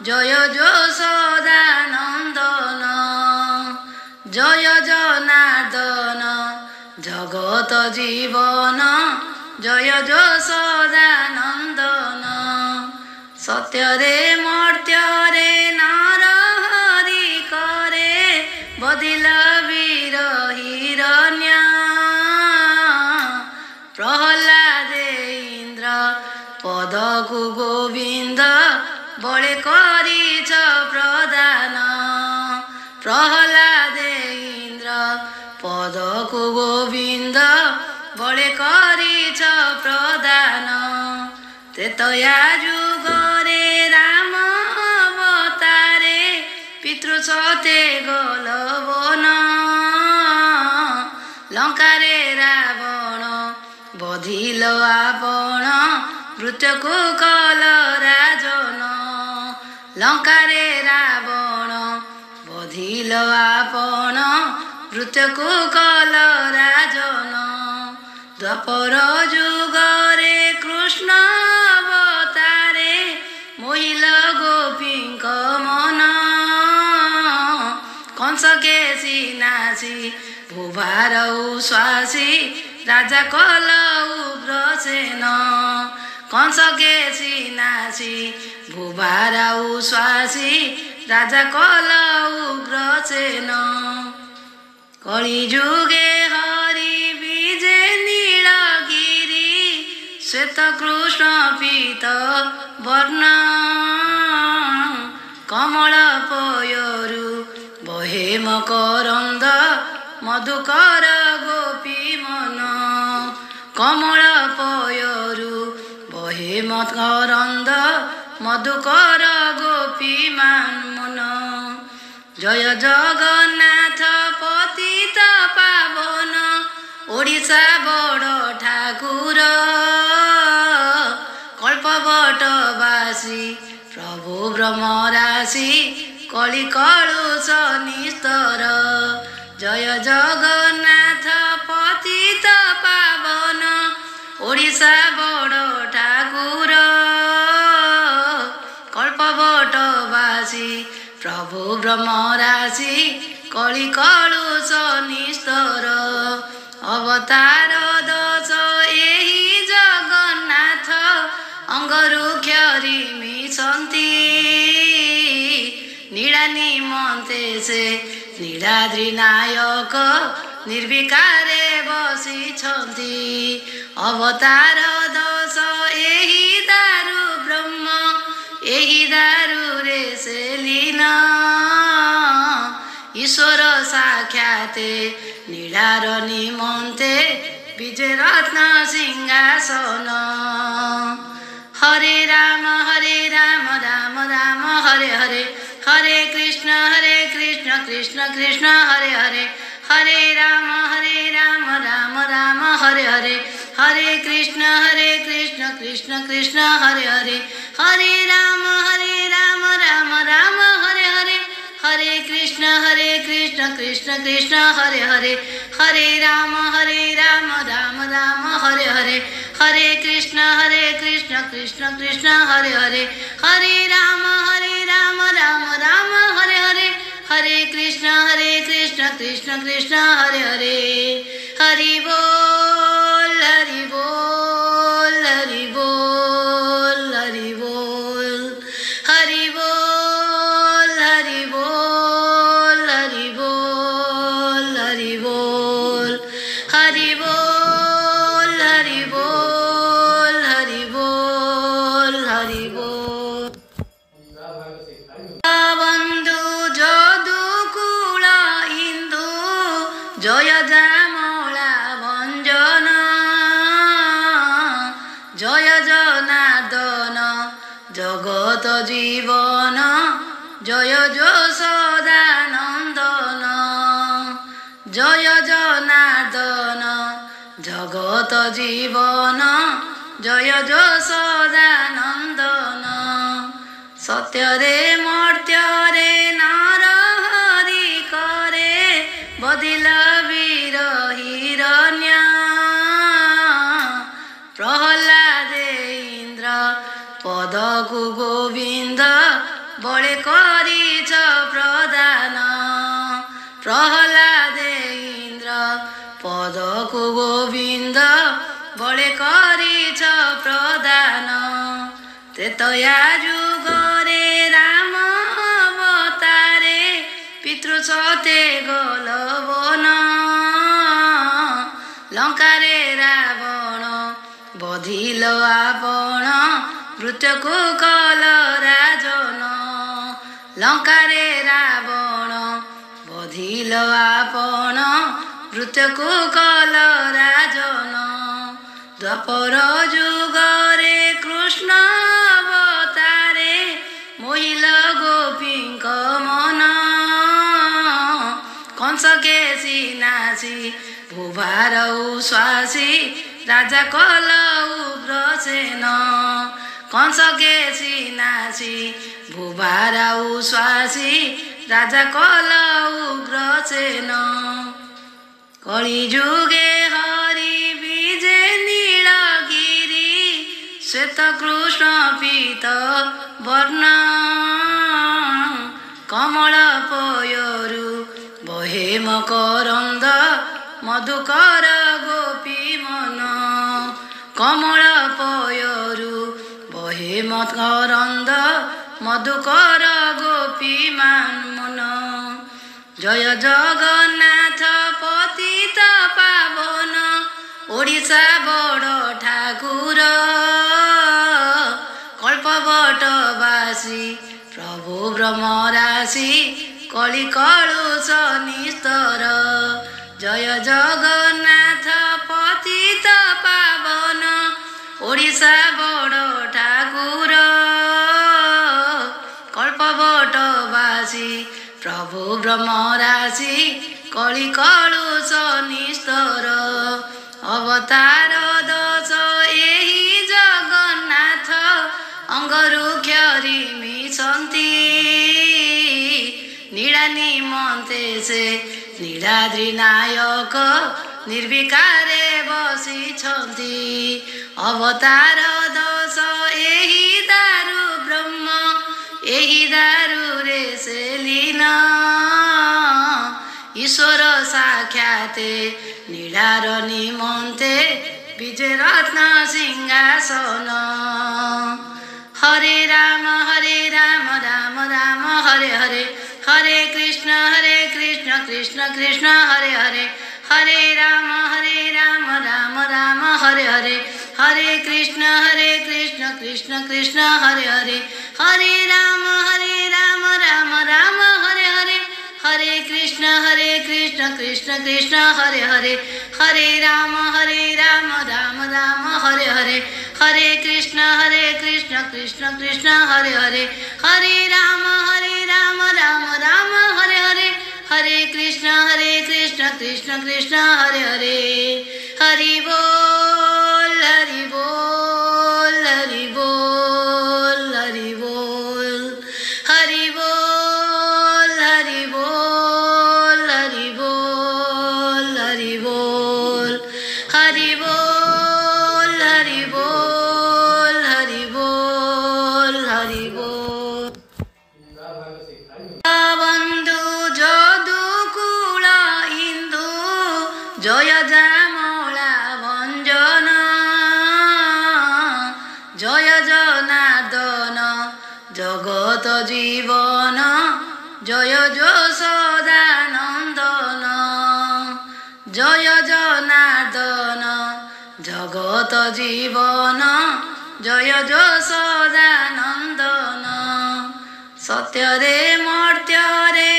জয় যশোদানন্দন জয় জনার্দন জগত জীবন জয় যশোদানন্দন সত্যরে মর্ত্যরে নর হরি করে বদিল বীর হিরণ্য প্রহ্লাদে ইন্দ্র পদকু গোবিন্দ বলে করিছ প্রদান প্রহ্লাদে ইন্দ্র পদকু গোবিন্দ বলে করিছ প্রদান ত্রেতয়া যুগরে রাম অবতারে পিতৃসতে গল বন লঙ্কারে রাবণ বধিল আপন মৃত্যুକୁ কল রাজন লঙ্কারে রাবণ বধিল আপন মৃত্যুକୁ কল রাজন দ্বাপর যুগরে কৃষ্ণ অবতারে মোহিল গোপীଙ୍କ মন কংস কেশী নাসি ভূভার উশ্বাসী রাজা কল উগ্রসেন কংস কেশী নাসি ভূভার উশ্বাসী রাজা কল উগ্রসেন কলি যুগে হরি বিজে নীলগিরি শ্বেত কৃষ্ণ পীত বর্ণ কমল পয়রু বহে মকরন্দ মধুকর গোপী মন কমল পয়রু বহে মকরন্দ মধুকর গোপী মন জয় জগন্নাথ পতিত পাবন ওড়িশা বড় ঠাকুর কল্পবটবাসী প্রভু ব্রহ্মরাশি কলি কলুষ নিস্তর জয় জগন্নাথ পতিত পাবন ওড়িশা বড় ঠাকুর কল্পবটবাসী প্রভু ব্রহ্মরাশি কলি কলুষ নিস্তর অবতার দোষ ଏହି ଜଗନ୍ନାଥ ଅଙ୍ଗରୁ କ୍ଷରି ମିଶନ୍ତି ନୀଳା ନିମନ୍ତେ ସେ ନୀଳାଦ୍ରି ନାୟକ ନିର୍ବିକାରେ ବସିଛନ୍ତି ଅବତାର ଦୋଷ ଏହି ଦାରୁ ବ୍ରହ୍ମ ଏହି ଦାରୁରେ ସେ ଲୀନ ଈଶ୍ୱର ସାକ୍ଷାତେ ନୀଳାର ନିମନ୍ତେ ବିଜେ ରତ୍ନ ସିଂହାସନ ହରେ ରାମ ରାମ ରାମ ହରେ ହରେ ହରେ କୃଷ୍ଣ କୃଷ୍ଣ କୃଷ୍ଣ ହରେ ହରେ ହରେ ରାମ ରାମ ରାମ ହରେ ହରେ ହରେ କୃଷ୍ଣ କୃଷ୍ଣ କୃଷ୍ଣ ହରେ ହରେ ହରେ ରାମ ରାମ ରାମ ହରେ ହରେ हरे कृष्ण कृष्ण कृष्ण हरे हरे हरे राम राम राम हरे हरे हरे कृष्ण कृष्ण कृष्ण हरे हरे हरे राम राम राम हरे हरे हरे कृष्ण कृष्ण कृष्ण हरे हरे हरि बोल हरि बोल हरि बोल हरि बोल हरि बोल हरि बोल हरि बोल हरि बोल हरि बोल हरि बोल हरि बोल हरि बोल बंधु যদুকুল ইন্দু জয় যামলা ভঞ্জন জয় জনার্দন জগত জীবন জয় যশোদানন্দন জয় জনার্দন জগত জীবন জয় যশোদানন্দন সত্যরে মর্ত্যরে নর হরি করে বদিল বীর হিরণ্য প্রহ্লাদে ইন্দ্র পদকু গোবিন্দ बळे करिछ प्रदान प्रहलादे इन्द्र पदको गोविन्द बळे करिछ प्रदान त्रेतया जुगरे राम अवतारे पितृ सते गलवन लंकारे रावण बधिल आपण मृत्यको कल राजन लंकारे रावण बधिल आपण मृत्यको कल राजन द्वापर जुगरे कृष्ण अवतारे मोहिल गोपीक मन कंस केसी नासी भूभार उश्वासी राजा कल उग्रसेन कंस केसी नासी भूभार उश्वासी राजा कल उग्रसेन कलिजुगे हरि विजे नीलगिरी श्वेत कृष्ण पीत वर्ण कमल पयरु बहे मकरंद मधुकर गोपी मन कमल पयरु बहे मकरंद मधुकर गोपी मन जय जगन्नाथ पतित पावन ओडिशा बड़ ठाकुर कल्पवटवासी प्रभु ब्रह्मराशि कलि कलुष निस्तर जय जगन्नाथ पतित पावन ओडिशा बड़ ठाकुर कल्पवटवासी प्रभु ब्रह्मराशि कलि कलुष निस्तर अवतार दश एहि जगन्नाथ अंगरु क्षरी मिशन्ति नीड़ा निमन्ते से नीलाद्रि नायक निर्विकारे बसिछन्ति अवतार दश एहि दारु ब्रह्म एहि दारु रे से लीन ईश्वर साक्षाते नीलार निमन्ते विजय रत्न सिंहासन हरे राम राम राम हरे हरे हरे कृष्ण कृष्ण कृष्ण हरे हरे हरे राम राम राम हरे हरे हरे कृष्ण कृष्ण कृष्ण हरे हरे हरे राम राम राम हरे हरे हरे कृष्ण कृष्ण कृष्ण हरे हरे हरे राम राम राम हरे हरे हरे कृष्ण कृष्ण कृष्ण हरे हरे हरे राम राम राम हरे हरे हरे कृष्ण कृष्ण कृष्ण हरे हरे हरि बोल हरि बोल हरि बोल हरि बोल हरि बोल हरि बोल हरि बोल हरि बोल हरि बोल हरि बोल हरि बोल हरि बोल बंधु যদুকুল ইন্দু জয় যামলা ভঞ্জন জয় জনার্দন জগত জীবন জয় যশোদানন্দন জয় জনার্দন জগত জীবন জয় যশোদানন্দন सत्यरे मर्त्यरे